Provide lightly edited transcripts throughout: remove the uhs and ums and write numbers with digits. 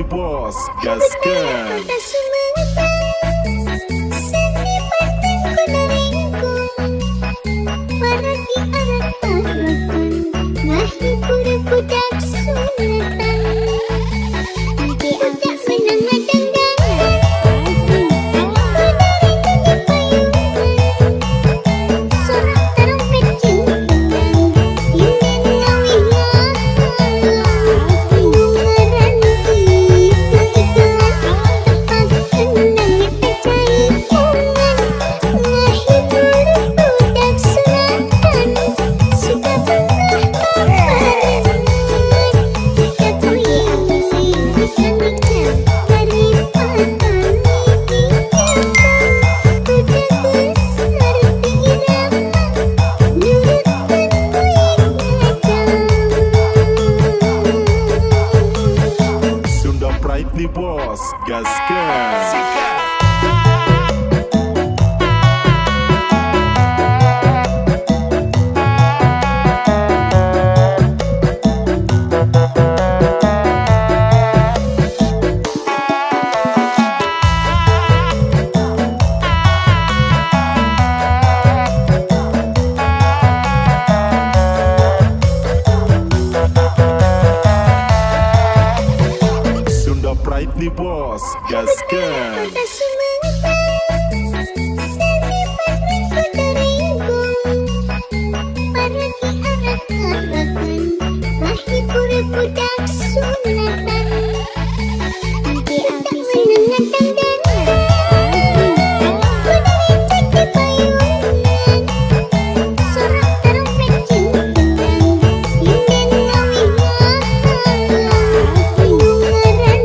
nih bos, gaskan. Kota Sumedang, seni partengku naringku, paragi arak-arakan, ngahibur budak Sumedang. Di abdi senang ngadang-dangan, menaringkan payungan, sorak tarompet jingkang, ingin ngawingan, bungaran Sunda Pride nih bos, gaskan. Sunda Pride nih bos, gaskan. Kota Sumedang, seni partengku naringku, paragi arak-arakan, ngahibur budak Sumedang. Di abdi senang ngadang-dangan, menaringkan payungan, sorak tarompet jingkang, ingin ngawingan, bungaran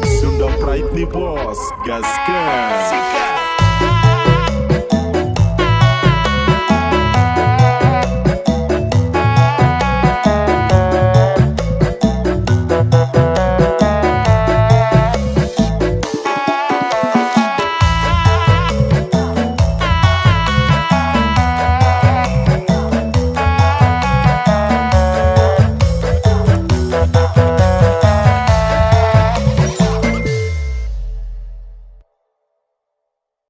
Sunda Pride nih bos, gaskan.